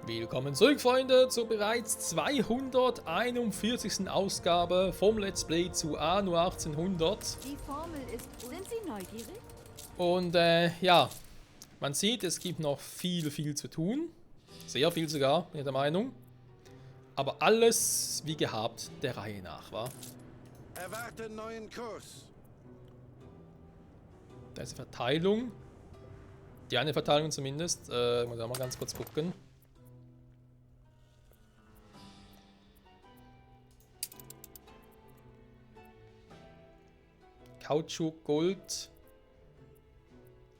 Willkommen zurück, Freunde, zur bereits 241. Ausgabe vom Let's Play zu Anno 1800. Die Formel ist... Sind Sie neugierig? Und ja, man sieht, es gibt noch viel zu tun. Sehr viel sogar, bin ich der Meinung. Aber alles wie gehabt der Reihe nach, war. Erwarte neuen Kurs. Da ist eine Verteilung. Die eine Verteilung zumindest. Muss ich mal ganz kurz gucken. Kautschuk, Gold,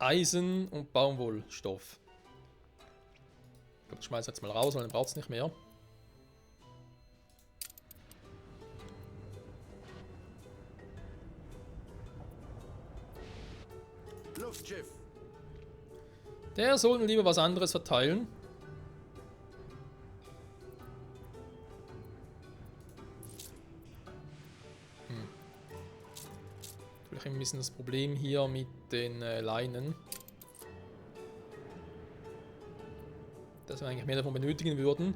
Eisen und Baumwollstoff. Ich glaube, ich schmeiße jetzt mal raus, weil dann braucht es nicht mehr. Luftschiff. Der soll lieber was anderes verteilen. Vielleicht ein bisschen das Problem hier mit den Leinen. Dass wir eigentlich mehr davon benötigen würden.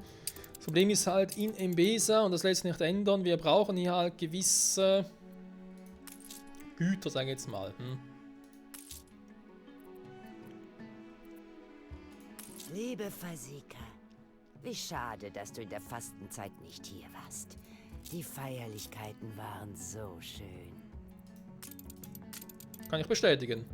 Das Problem ist halt in Mbesa, und das lässt sich nicht ändern, wir brauchen hier halt gewisse Güter, sage ich jetzt mal. Liebe Fasika, wie schade, dass du in der Fastenzeit nicht hier warst. Die Feierlichkeiten waren so schön. Kann ich bestätigen.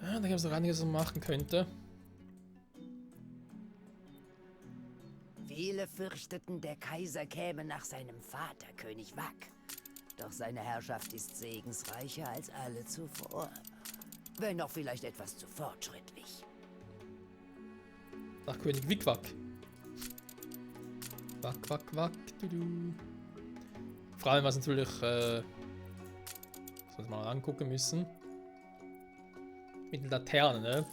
Ja, da gibt es noch einiges, was man machen könnte. Viele fürchteten, der Kaiser käme nach seinem Vater, König Wak. Doch seine Herrschaft ist segensreicher als alle zuvor. Wenn auch vielleicht etwas zu fortschrittlich. Nach König Wikwak. Wack, du. Vor allem, was natürlich, was wir mal angucken müssen. Mit den Laternen, ne?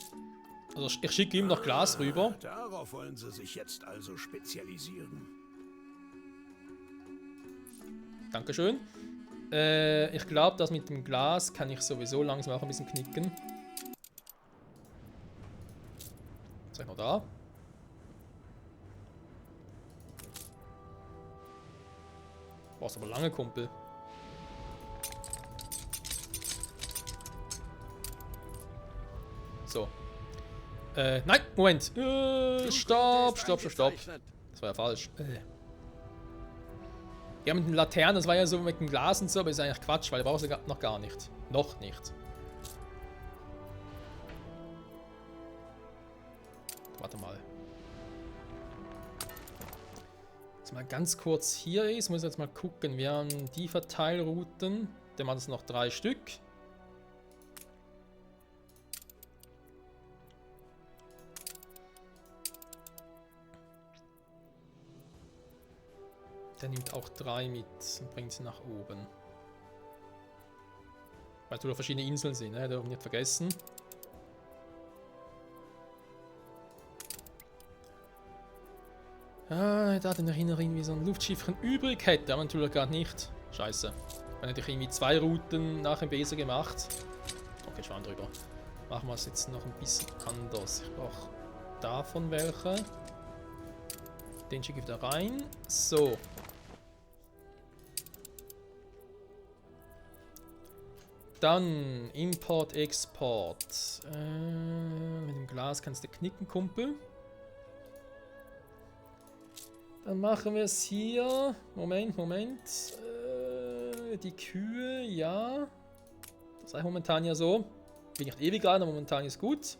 Also ich schicke ihm noch Glas rüber. Darauf wollen sie sich jetzt also spezialisieren. Dankeschön. Ich glaube, das mit dem Glas kann ich sowieso langsam auch ein bisschen knicken. Ist er noch da? Brauchst aber lange, Kumpel. So. Nein, Moment. Stopp. Das war ja falsch. Ja, mit den Laternen, das war ja so mit dem Glas und so, aber ist eigentlich Quatsch, weil du brauchst ja noch gar nicht. Noch nicht. Warte mal. Jetzt mal ganz kurz hier ist, muss ich jetzt mal gucken. Wir haben die Verteilrouten. Der macht es noch 3 Stück. Der nimmt auch 3 mit und bringt sie nach oben. Weil da verschiedene Inseln sind, ne? Darf ich nicht vergessen. Ah, da hatte ich noch irgendwie so ein Luftschiffchen übrig hätte, aber natürlich gar nicht. Scheiße. Dann hätte ich irgendwie 2 Routen nach dem Besen gemacht. Okay, schwamm drüber. Machen wir es jetzt noch ein bisschen anders. Ich brauche davon welche. Den schicke ich da rein. So. Dann Import, Export. Mit dem Glas kannst du knicken, Kumpel. Dann machen wir es hier. Moment. Die Kühe, ja. Das sei momentan ja so. Bin nicht ewig an, aber momentan ist gut.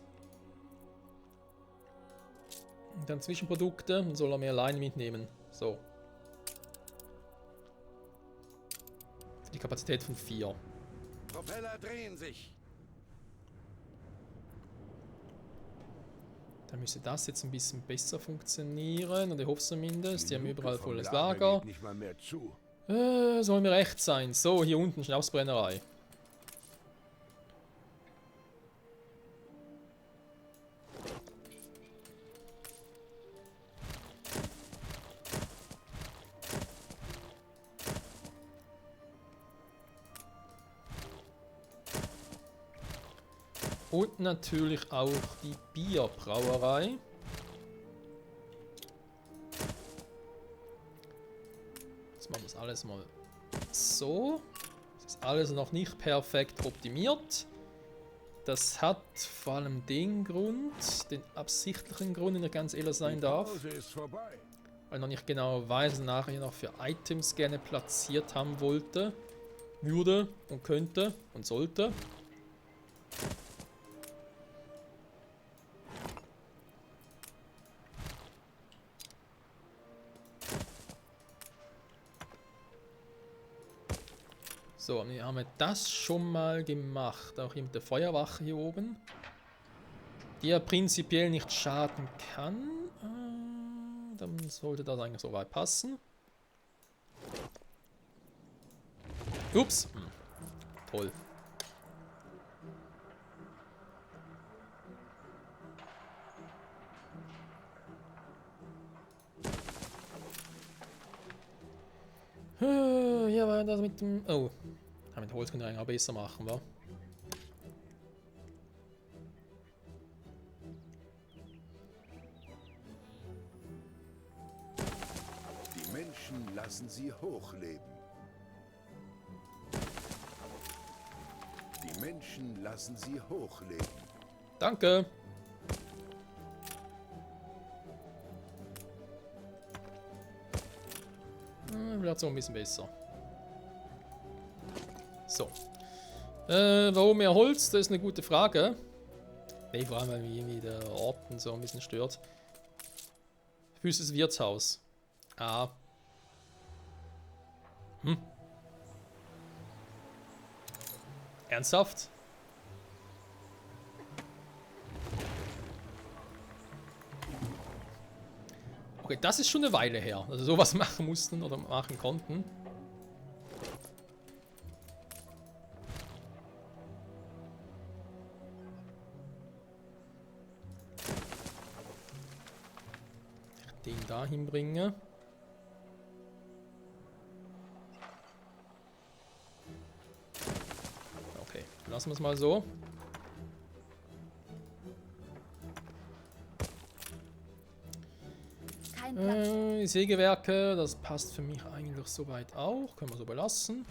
Und dann Zwischenprodukte. Dann soll er mehr Leine mitnehmen. So. Die Kapazität von 4. Propeller drehen sich. Da müsste das jetzt ein bisschen besser funktionieren. Und ich hoffe zumindest. Die haben überall volles Lager. Nicht mal mehr zu. Soll mir recht sein. So, hier unten Schnapsbrennerei. Und natürlich auch die Bierbrauerei. Jetzt machen wir das alles mal so. Das ist alles noch nicht perfekt optimiert. Das hat vor allem den Grund, den absichtlichen Grund, wenn ich ganz ehrlich sein darf. Pause ist vorbei. Weil ich noch nicht genau weiß, was ich nachher noch für Items gerne platziert haben wollte. Würde und könnte und sollte. So, wir haben das schon mal gemacht. Auch hier mit der Feuerwache hier oben. Die ja prinzipiell nicht schaden kann. Dann sollte das eigentlich soweit passen. Ups. Toll. Ja, war das mit dem... Oh. Ja, mit Holz können wir eigentlich auch besser machen, wa? Die Menschen lassen sie hochleben. Die Menschen lassen sie hochleben. Danke. Vielleicht so ein bisschen besser. So. Warum mehr Holz? Das ist eine gute Frage. Ne, vor allem, weil mich irgendwie der Ort so ein bisschen stört. Füßes Wirtshaus. Ah. Ernsthaft? Okay, das ist schon eine Weile her, dass wir sowas machen mussten oder machen konnten. Den da hinbringe. Okay, lassen wir es mal so. Die Sägewerke, das passt für mich eigentlich soweit auch. Können wir so belassen.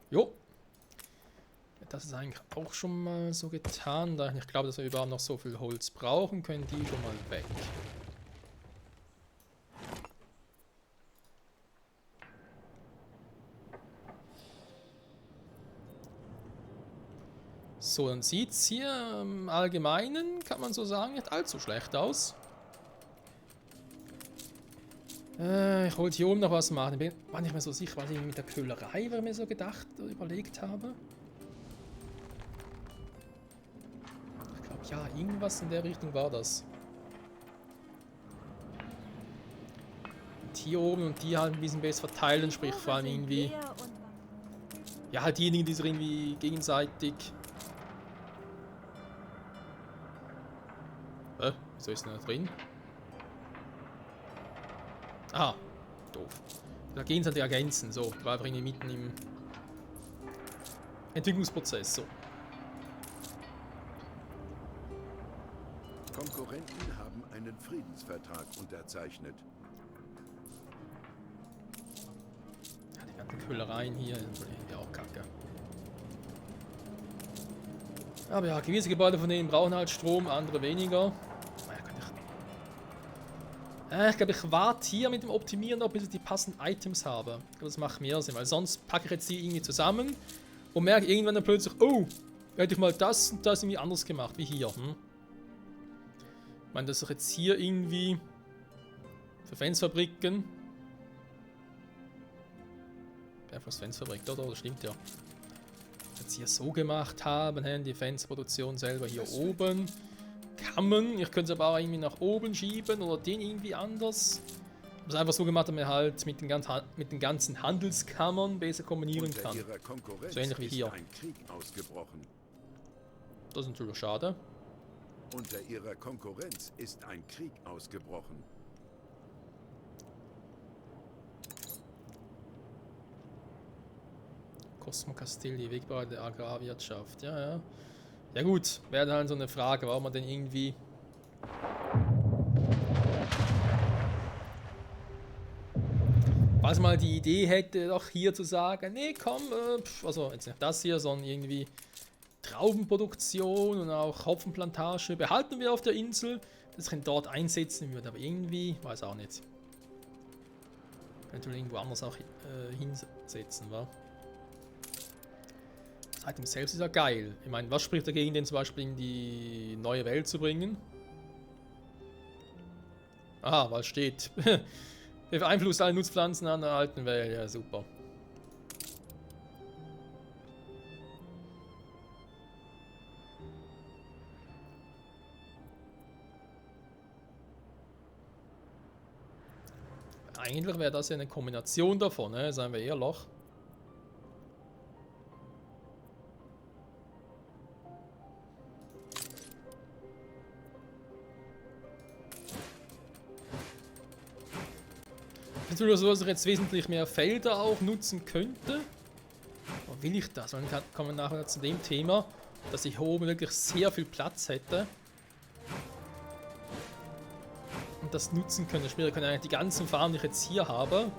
Jo. Das ist eigentlich auch schon mal so getan. Da ich glaube, dass wir überhaupt noch so viel Holz brauchen, können die schon mal weg. So, dann sieht es hier im Allgemeinen, kann man so sagen, nicht allzu schlecht aus. Ich wollte hier oben noch was machen. Ich war nicht mehr so sicher, was ich mit der Köhlerei, was ich mir so gedacht oder überlegt habe. Ich glaube, ja, irgendwas in der Richtung war das. Und hier oben und die halt ein bisschen besser verteilen, sprich vor allem irgendwie... Ja, halt diejenigen, die sich irgendwie gegenseitig... Wieso ist denn da drin? Ah, doof. Da gehen sie halt ergänzen. So, ich war einfach irgendwie mitten im Entwicklungsprozess. So. Konkurrenten haben einen Friedensvertrag unterzeichnet. Ja, die ganzen Quälereien hier sind ja auch kacke. Aber ja, gewisse Gebäude von denen brauchen halt Strom, andere weniger. Ich glaube, ich warte hier mit dem Optimieren noch, bis ich die passenden Items habe. Ich glaube, das macht mehr Sinn, weil sonst packe ich jetzt die irgendwie zusammen und merke irgendwann dann plötzlich, oh, hätte ich mal das und das irgendwie anders gemacht, wie hier. Ich meine, dass ich jetzt hier irgendwie für Fansfabriken... Einfach das Fansfabrik, oder? Das stimmt ja. Jetzt hier so gemacht haben, die Fansproduktion selber hier oben. Kann man, ich könnte es aber auch irgendwie nach oben schieben oder den irgendwie anders. Das einfach so gemacht, dass man halt mit den ganzen Handelskammern besser kombinieren kann. So ähnlich wie hier. Ein Krieg ausgebrochen. Das ist natürlich schade. Unter ihrer Konkurrenz ist ein Krieg ausgebrochen. Cosmo Castelli, Wegbereiter der Agrarwirtschaft. Ja, ja. Ja gut, wäre halt so eine Frage, warum man denn irgendwie... Falls mal die Idee hätte, doch hier zu sagen, nee komm, also jetzt nicht das hier, sondern irgendwie Traubenproduktion und auch Hopfenplantage behalten wir auf der Insel, dass ich ihn dort einsetzen würde, aber irgendwie, weiß auch nicht. Könnte man irgendwo anders auch hinsetzen, wa? Das Item selbst ist ja geil. Ich meine, was spricht dagegen, den zum Beispiel in die neue Welt zu bringen? Aha, weil es steht. Wir beeinflussen alle Nutzpflanzen an der alten Welt. Ja, super. Eigentlich wäre das ja eine Kombination davon, ne? Seien wir ehrlich. Natürlich so, dass ich jetzt wesentlich mehr Felder auch nutzen könnte. Aber will ich das? Dann kommen wir nachher zu dem Thema, dass ich hier oben wirklich sehr viel Platz hätte. Und das nutzen können. Sprich, ich kann eigentlich die ganzen Farmen, die ich jetzt hier habe,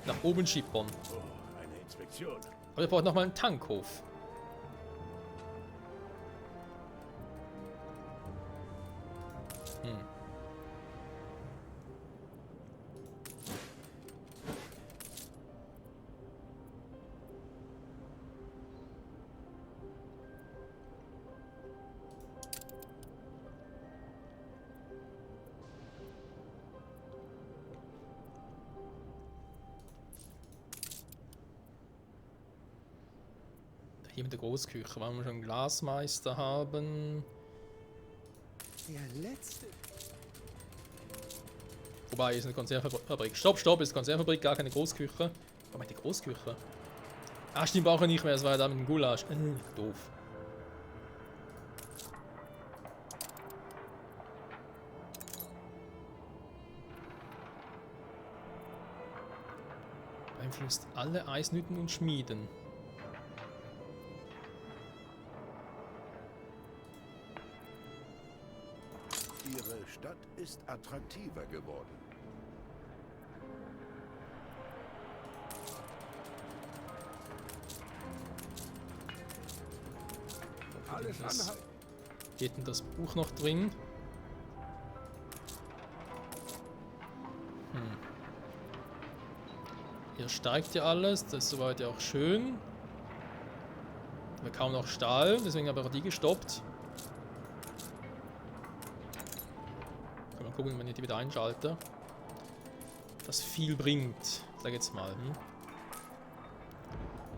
nach oben schippern. Oh, eine Inspektion. Aber ich brauche nochmal einen Tankhof. Hier mit der Großküche, weil wir schon einen Glasmeister haben. Der letzte. Wobei, ist eine Konservenfabrik. Stopp, stopp, ist eine Konservenfabrik, gar keine Großküche. Warum die Großküche? Ah, stimmt, brauche ich nicht mehr, das war ja da mit dem Gulasch. Doof. Beeinflusst alle Eisnüten und Schmieden. Ihre Stadt ist attraktiver geworden. Alles anhalten. Geht denn das Buch noch drin? Hier steigt ja alles, das ist soweit ja auch schön. Wir kaum noch Stahl, deswegen habe ich auch die gestoppt. Mal gucken, wenn ich die wieder einschalte. Das viel bringt, sag jetzt mal.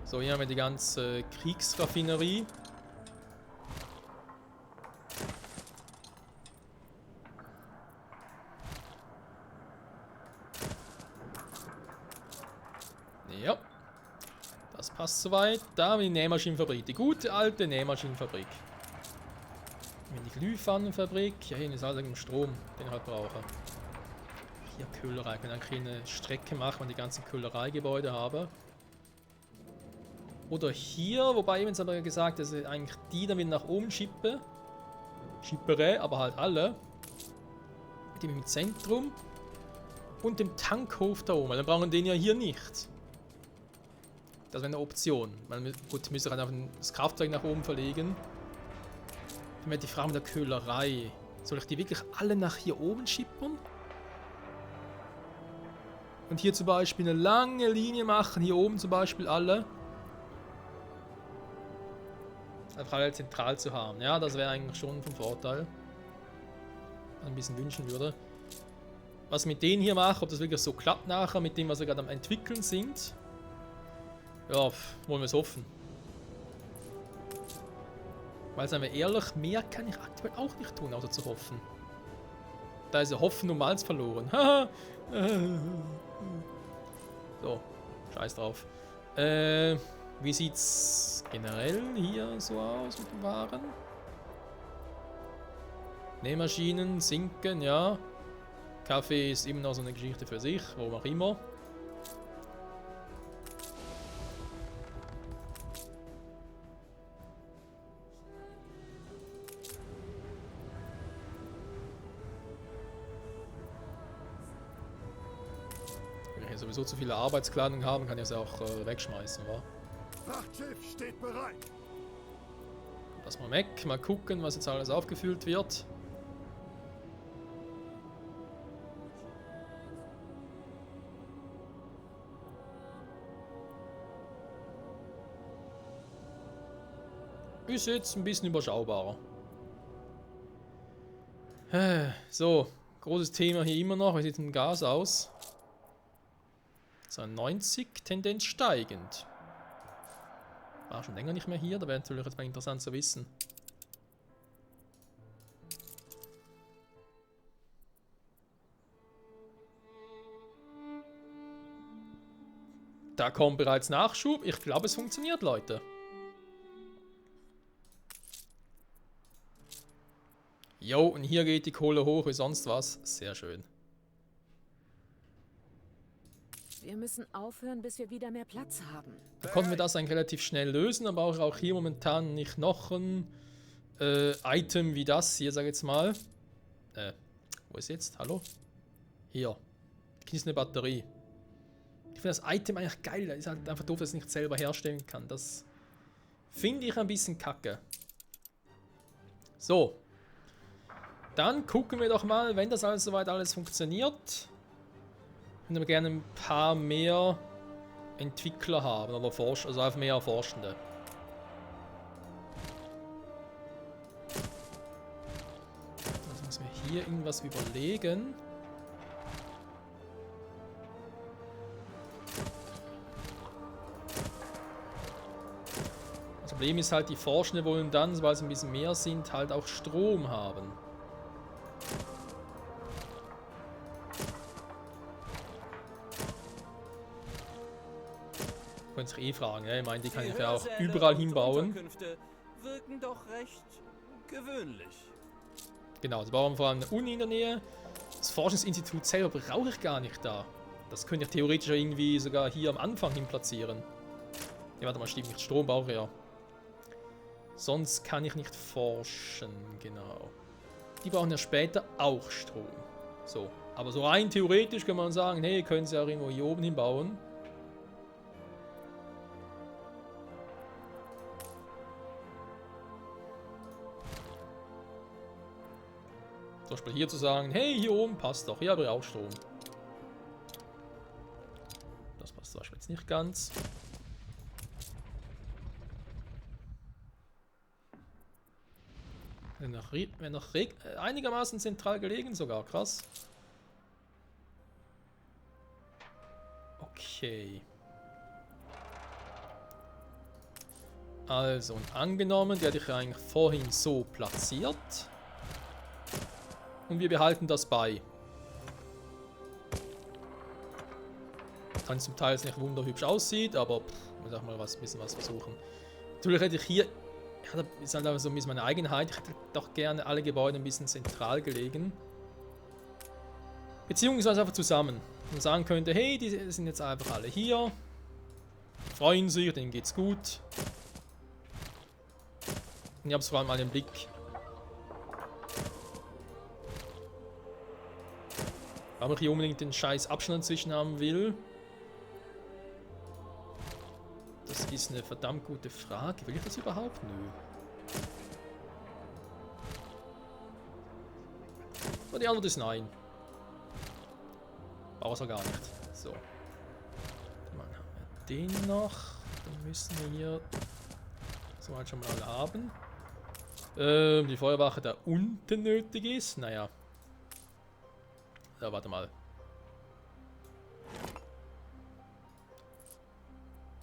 So, hier haben wir die ganze Kriegsraffinerie. Ja, das passt soweit. Da haben wir die Nähmaschinenfabrik, die gute alte Nähmaschinenfabrik. Wenn die Glühpfannenfabrik, ja hier ist alles im Strom, den ich halt brauche. Hier Köhlerei, ich kann eigentlich eine Strecke machen, wenn ich die ganzen Köhlereigebäude habe. Oder hier, wobei ich jetzt aber gesagt, dass ich eigentlich die dann wieder nach oben schippere, aber halt alle. Mit dem Zentrum und dem Tankhof da oben, dann brauchen wir den ja hier nicht. Das wäre eine Option. Gut, müsste ich halt einfach das Kraftwerk nach oben verlegen. Dann wäre die Frage mit der Köhlerei. Soll ich die wirklich alle nach hier oben schippern? Und hier zum Beispiel eine lange Linie machen, hier oben zum Beispiel alle. Einfach alle zentral zu haben. Ja, das wäre eigentlich schon von Vorteil. Ein bisschen wünschen würde. Was ich mit denen hier mache, ob das wirklich so klappt nachher, mit dem, was wir gerade am entwickeln sind. Ja, wollen wir es hoffen. Weil, seien wir ehrlich, mehr kann ich aktuell auch nicht tun, außer zu hoffen. Da ist ja Hoffen und Malz verloren. So, scheiß drauf. Wie sieht's generell hier so aus mit den Waren? Nähmaschinen sinken, ja. Kaffee ist immer noch so eine Geschichte für sich, warum auch immer. sowieso zu viele Arbeitskleidung haben, kann ich es auch wegschmeißen, wa? Frachtschiff steht bereit. Lass mal weg, mal gucken, was jetzt alles aufgefüllt wird. Ist jetzt ein bisschen überschaubarer. So, großes Thema hier immer noch. Wie sieht denn Gas aus? So, 90, Tendenz steigend. War schon länger nicht mehr hier, da wäre natürlich jetzt mal interessant zu wissen. Da kommt bereits Nachschub. Ich glaube, es funktioniert, Leute. Jo, und hier geht die Kohle hoch wie sonst was. Sehr schön. Wir müssen aufhören, bis wir wieder mehr Platz haben. Dann konnten wir das eigentlich relativ schnell lösen, aber auch hier momentan nicht noch ein Item wie das hier, sag ich jetzt mal. Wo ist jetzt? Hallo? Hier. Hier ist eine Batterie. Ich finde das Item eigentlich geil. Das ist halt einfach doof, dass ich es nicht selber herstellen kann. Das finde ich ein bisschen kacke. So. Dann gucken wir doch mal, wenn das alles soweit alles funktioniert. Können wir gerne ein paar mehr Entwickler haben oder Forscher, also einfach mehr Forschende. Also müssen wir hier irgendwas überlegen. Das Problem ist halt, die Forschende wollen dann, weil sie ein bisschen mehr sind, halt auch Strom haben. Könnt ihr eh fragen, ich meine, die kann ich ja auch überall hinbauen. Wirken doch recht gewöhnlich. Genau, sie bauen vor allem eine Uni in der Nähe. Das Forschungsinstitut selber brauche ich gar nicht da. Das könnte ich theoretisch irgendwie sogar hier am Anfang hin platzieren. Ja, warte mal, stimmt nicht. Strom brauche ich ja. Sonst kann ich nicht forschen, genau. Die brauchen ja später auch Strom. So, aber so rein theoretisch kann man sagen, hey, können sie auch irgendwo hier oben hinbauen. Zum Beispiel hier zu sagen, hey, hier oben passt doch, hier habe ich auch Strom. Das passt zum Beispiel jetzt nicht ganz. Wäre noch einigermaßen zentral gelegen sogar, krass. Okay. Also, und angenommen, die hatte ich eigentlich vorhin so platziert. Und wir behalten das bei. Kann zum Teil jetzt nicht wunderhübsch aussieht, aber muss auch mal ein bisschen was versuchen. Natürlich hätte ich hier, ja, das ist halt so ein bisschen meine Eigenheit, ich hätte doch gerne alle Gebäude ein bisschen zentral gelegen. Beziehungsweise einfach zusammen. Man sagen könnte, hey, die sind jetzt einfach alle hier. Freuen sich, denen geht's gut. Und ich habe es vor allem alle im Blick. Warum ich hier unbedingt den scheiß Abstand dazwischen haben will, das ist eine verdammt gute Frage. Will ich das überhaupt? Nö. Aber die Antwort ist nein. Brauche es auch gar nicht. So. Dann haben wir den noch. Dann müssen wir hier so halt schon mal alle haben. Die Feuerwache da unten nötig ist. Naja. Ja, warte mal.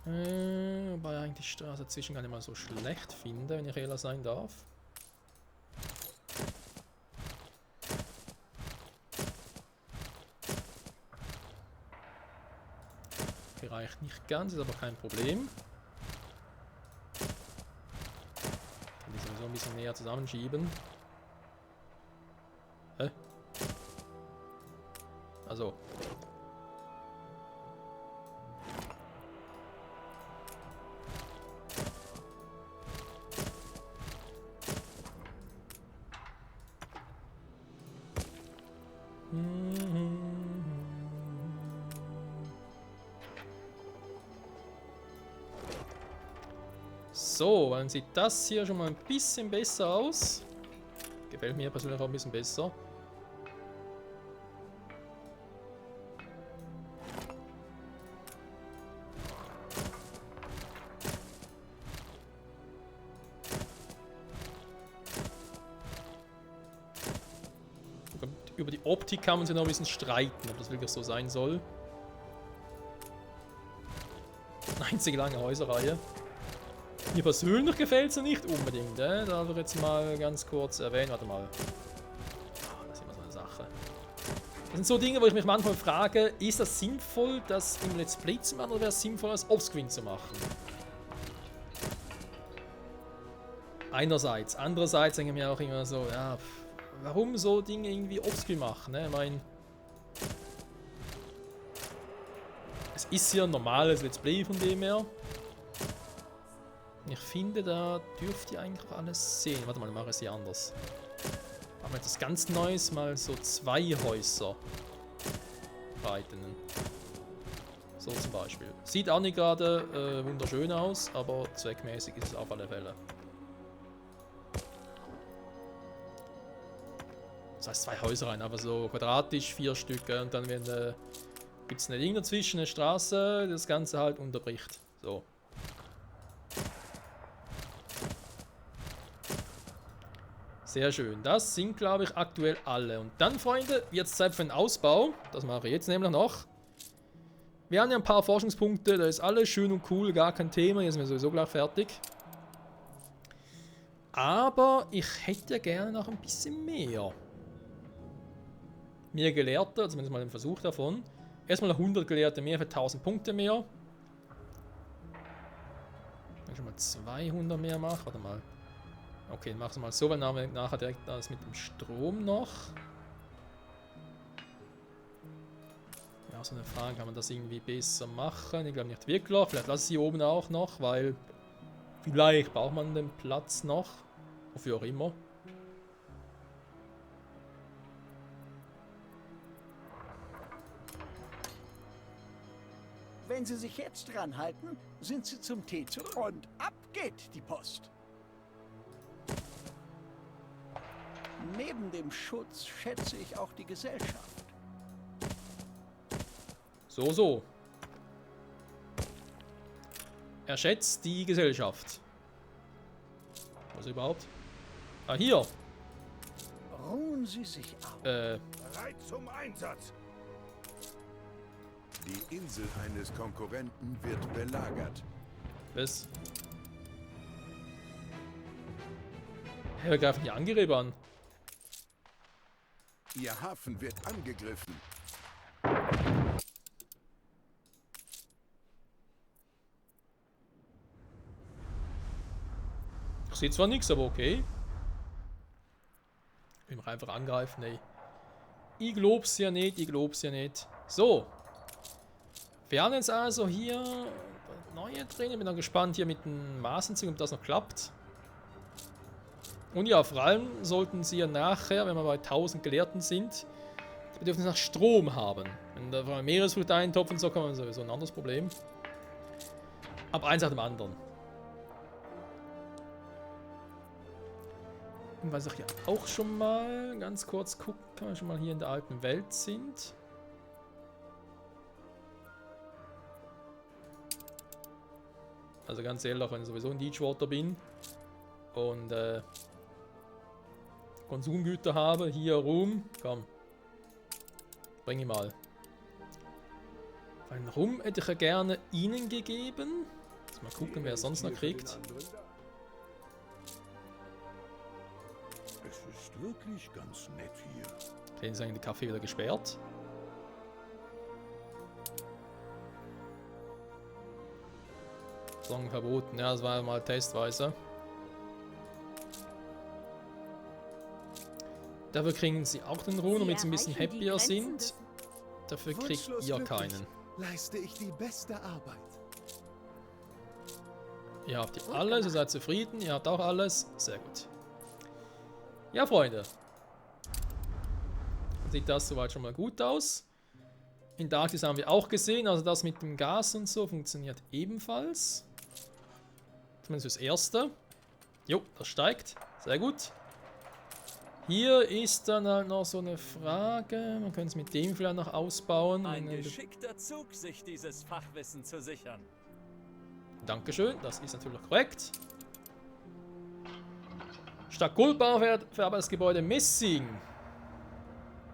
Wobei eigentlich die Straße dazwischen gar nicht mal so schlecht finde, wenn ich ehrlich sein darf. Die reicht nicht ganz, ist aber kein Problem. Kann die sowieso ein bisschen näher zusammenschieben. Hä? Also. So, dann sieht das hier schon mal ein bisschen besser aus. Gefällt mir persönlich auch ein bisschen besser. Über die Optik kann man sich noch ein bisschen streiten, ob das wirklich so sein soll. Eine einzige lange Häuserreihe. Mir persönlich gefällt sie nicht unbedingt, darf ich jetzt mal ganz kurz erwähnen. Warte mal. Das ist immer so eine Sache. Das sind so Dinge, wo ich mich manchmal frage, ist das sinnvoll, das im Let's Play zu machen, oder wäre es sinnvoll, das Offscreen zu machen? Einerseits. Andererseits denke ich mir auch immer so, ja, warum so Dinge irgendwie Offscreen machen, ne? Ich meine, es ist ja ein normales Let's Play von dem her. Ich finde, da dürft ihr eigentlich auch alles sehen. Warte mal, dann mache ich es hier anders. Machen wir etwas ganz Neues, mal so 2 Häuser breiten. So zum Beispiel. Sieht auch nicht gerade wunderschön aus, aber zweckmäßig ist es auf alle Fälle. Das heißt 2 Häuser rein, aber so quadratisch 4 Stücke und dann gibt es eine Ding dazwischen, eine Straße, die das Ganze halt unterbricht. So. Sehr schön. Das sind, glaube ich, aktuell alle. Und dann, Freunde, wird es Zeit für den Ausbau. Das mache ich jetzt nämlich noch. Wir haben ja ein paar Forschungspunkte, da ist alles schön und cool, gar kein Thema. Hier sind wir sowieso gleich fertig. Aber ich hätte gerne noch ein bisschen mehr. Mehr Gelehrte, zumindest mal den Versuch davon. Erstmal 100 Gelehrte mehr für 1000 Punkte mehr. Wenn ich schon mal 200 mehr mache, warte mal. Okay, dann mach es mal so, weil nachher direkt das mit dem Strom noch. Ja, so eine Frage, kann man das irgendwie besser machen? Ich glaube nicht wirklich. Vielleicht lasse ich sie oben auch noch, weil vielleicht braucht man den Platz noch. Wofür auch immer. Wenn Sie sich jetzt dran halten, sind Sie zum Tee zurück. Und ab geht die Post. Neben dem Schutz schätze ich auch die Gesellschaft. So, so. Er schätzt die Gesellschaft. Was überhaupt? Ah, hier. Ruhen Sie sich aus. Bereit zum Einsatz. Die Insel eines Konkurrenten wird belagert. Was? Hey, wir greifen die Angreifer an. Ihr Hafen wird angegriffen. Ich sehe zwar nichts, aber okay. Ich will mich einfach angreifen, ey. Ich glaub's ja nicht, ich glaub's ja nicht. So. Wir haben jetzt also hier neue drin. Ich bin dann gespannt hier mit den Maßenzügen, ob das noch klappt. Und ja, vor allem sollten sie ja nachher, wenn wir bei 1000 Gelehrten sind, das Bedürfnis nach Strom haben. Wenn da Meeresfrüchte eintopfen, so kann man sowieso ein anderes Problem. Aber eins nach dem anderen. Und was ich hier auch schon mal ganz kurz gucken kann, wir schon mal hier in der alten Welt sind. Also ganz ehrlich, wenn ich sowieso in Deepwater bin und Konsumgüter habe, hier Rum, komm, bring ich mal. Weil Rum hätte ich ja gerne ihnen gegeben. Jetzt mal gucken, wer es sonst noch kriegt. Es ist wirklich ganz nett hier. Den ist eigentlich der Kaffee wieder gesperrt. Song verboten, ja, das war ja mal testweise. Dafür kriegen sie auch den Ruhm, damit sie ein bisschen happier sind. Dafür kriegt ihr keinen. Leiste ich die beste Arbeit. Ihr habt hier alles, ihr seid zufrieden, ihr habt auch alles. Sehr gut. Ja, Freunde. Sieht das soweit schon mal gut aus. In Darkness haben wir auch gesehen, also das mit dem Gas und so funktioniert ebenfalls. Zumindest das erste. Jo, das steigt. Sehr gut. Hier ist dann halt noch so eine Frage. Man könnte es mit dem vielleicht noch ausbauen. Ein geschickter Zug, sich dieses Fachwissen zu sichern. Dankeschön, das ist natürlich korrekt. Statt Goldbar verarbeitet das Gebäude Messing.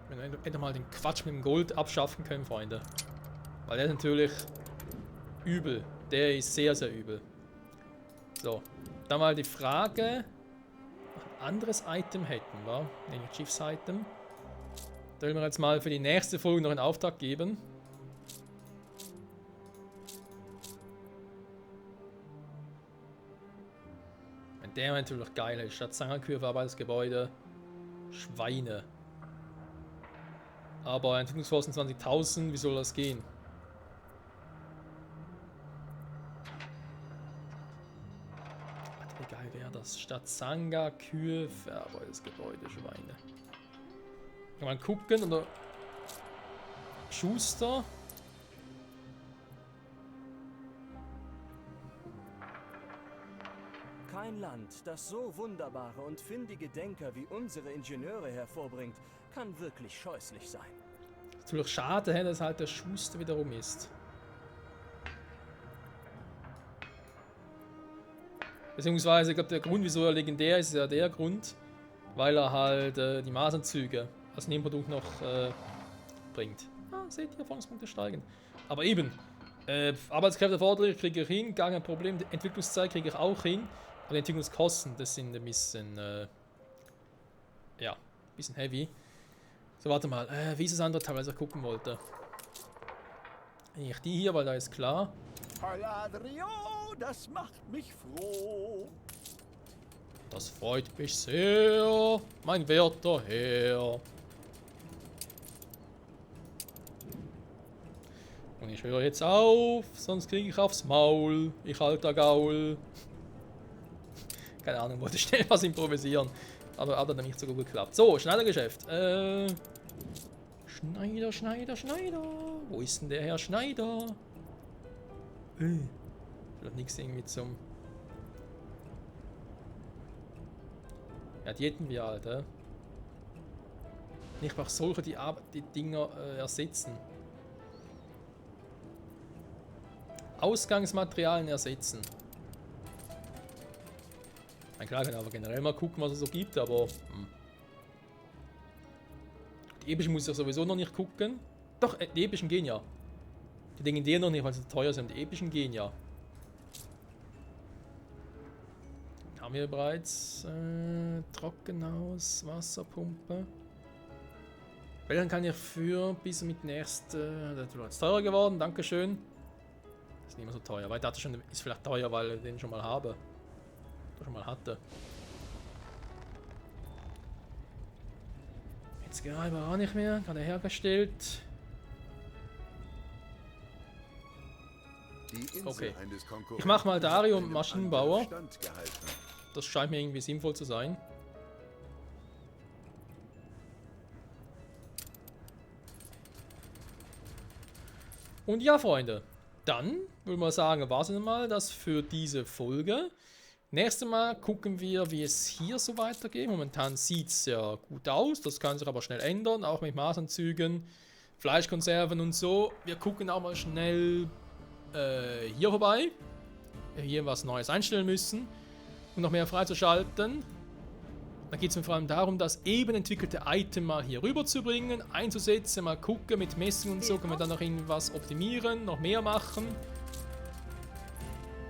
Wir hätten mal den Quatsch mit dem Gold abschaffen können, Freunde. Weil der ist natürlich übel. Der ist sehr, sehr übel. So, dann mal die Frage, ob wir ein anderes Item hätten, wa? Nämlich Schiffs-Item. Da will wir jetzt mal für die nächste Folge noch einen Auftrag geben. Wenn der natürlich geil ist, statt Zangerkühe verarbeitet das Gebäude Schweine. Aber Entwicklungskosten 20.000, wie soll das gehen? Wie geil wäre das? Statt Sanga, Kühe, verarbeitetes Gebäude, Schweine. Kann man gucken, oder Schuster. Kein Land, das so wunderbare und findige Denker wie unsere Ingenieure hervorbringt, kann wirklich scheußlich sein. Ist natürlich schade, dass halt der Schuster wiederum ist. Beziehungsweise, ich glaube, der Grund, wieso er legendär ist, ist ja der Grund, weil er halt die Maßanzüge als Nebenprodukt noch bringt. Ah, seht ihr, Erfahrungspunkte steigen. Aber eben, Arbeitskräfte erforderlich kriege ich hin, gar kein Problem. Die Entwicklungszeit kriege ich auch hin. Aber die Entwicklungskosten, das sind ein bisschen, ja, ein bisschen heavy. So, warte mal, wie ist das andere Teil, was ich gucken wollte? Nicht die hier, weil da ist klar. Paladrio, das macht mich froh. Das freut mich sehr, mein werter Herr. Und ich höre jetzt auf, sonst kriege ich aufs Maul, ich alter Gaul. Keine Ahnung, wollte schnell was improvisieren. Aber hat dann nicht so gut geklappt. So, Schneidergeschäft. Schneider. Wo ist denn der Herr Schneider? Vielleicht nichts irgendwie zum... Ja, die hätten wir halt, Ich brauche solche, die Dinger ersetzen. Ausgangsmaterialien ersetzen. Klar, kann aber generell mal gucken, was es so gibt, aber... Die epischen muss ich sowieso noch nicht gucken. Doch, die epischen gehen ja. Die legendären noch nicht, weil sie teuer sind. Die epischen gehen ja. Haben wir bereits Trockenhaus, Wasserpumpe. Weil dann kann ich für bis mit nächsten... Das ist jetzt teurer geworden, dankeschön. Ist nicht mehr so teuer, weil das schon ist vielleicht teuer, weil ich den schon mal habe. Schon mal hatte. Jetzt gerade auch nicht mehr, gerade hergestellt. Okay. Ich mache mal Dario und Maschinenbauer. Das scheint mir irgendwie sinnvoll zu sein. Und ja, Freunde, dann würde man sagen, war es mal das für diese Folge. Nächstes Mal gucken wir, wie es hier so weitergeht. Momentan sieht es ja gut aus, das kann sich aber schnell ändern, auch mit Maßanzügen, Fleischkonserven und so. Wir gucken auch mal schnell hier vorbei, hier was Neues einstellen müssen, um noch mehr freizuschalten. Dann geht es mir vor allem darum, das eben entwickelte Item mal hier rüber zu bringen, einzusetzen, mal gucken mit Messung und so, können wir dann noch irgendwas optimieren, noch mehr machen.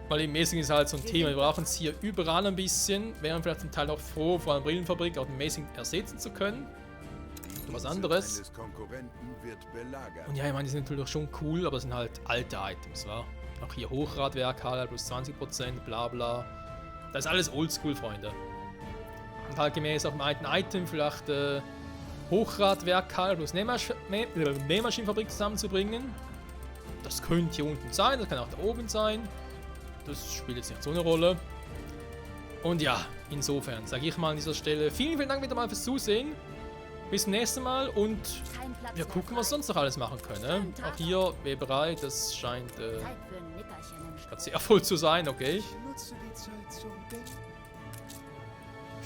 Weil eben Messing ist halt so ein Thema, wir brauchen es hier überall ein bisschen, wären vielleicht zum Teil auch froh, vor einer Brillenfabrik auch den Messing ersetzen zu können. Was anderes. Und ja, ich meine, die sind natürlich schon cool, aber es sind halt alte Items, wa? Auch hier Hochradwerkhalle plus 20%, bla bla. Das ist alles oldschool, Freunde. Und halt gemäß auch dem alten Item vielleicht Hochradwerkhalle plus Nähmaschinenfabrik zusammenzubringen. Das könnte hier unten sein, das kann auch da oben sein. Das spielt jetzt nicht so eine Rolle. Und ja, insofern sage ich mal an dieser Stelle vielen, vielen Dank wieder mal fürs Zusehen. bis zum nächsten Mal und Kein Platz wir mehr gucken, was frei. sonst noch alles machen können. Auch hier Weberei, das scheint Zeit für ein Nickerchen. gerade sehr voll zu sein, okay. Ich nutze die Zeit zum Denken.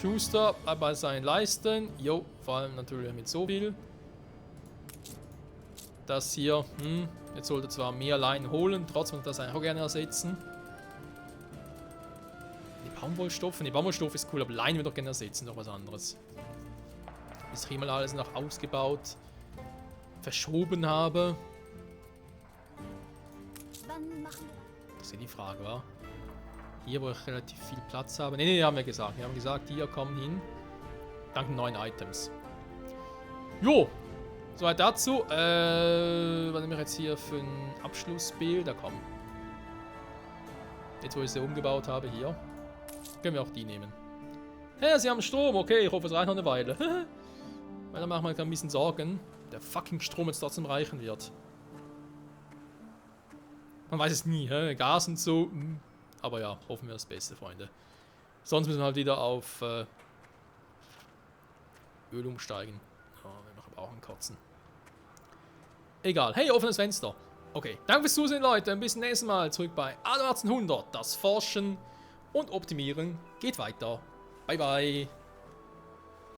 Schuster bei seinen Leisten. Jo, vor allem natürlich mit so viel. Das hier, jetzt sollte zwar mehr Leinen holen, trotzdem das eigentlich auch gerne ersetzen. Die Baumwollstoffe ist cool, aber Leinen würde ich gerne ersetzen, noch was anderes. Bis ich hier mal alles noch ausgebaut, verschoben habe. Wann machen wir? Das ist ja die Frage, wa? Hier, wo ich relativ viel Platz habe. Ne, haben wir gesagt. Wir haben gesagt, hier kommen hin. Dank den neuen Items. Jo! Soweit dazu. Was nehme ich jetzt hier für ein Abschlussbild? Da kommen. Jetzt, wo ich sie umgebaut habe, hier. Können wir auch die nehmen. Hä, sie haben Strom. Okay, ich hoffe, es reicht noch eine Weile. Weil dann machen wir ein bisschen Sorgen. Der fucking Strom jetzt trotzdem reichen wird. Man weiß es nie, hä? Gas und so. Aber ja, hoffen wir das Beste, Freunde. Sonst müssen wir halt wieder auf Öl umsteigen. Ja, wir machen aber auch einen Kotzen. Egal. Hey, offenes Fenster. Okay, danke fürs Zusehen, Leute. Bis zum nächsten Mal. Zurück bei Anno 1800. Das Forschen und Optimieren geht weiter. Bye, bye.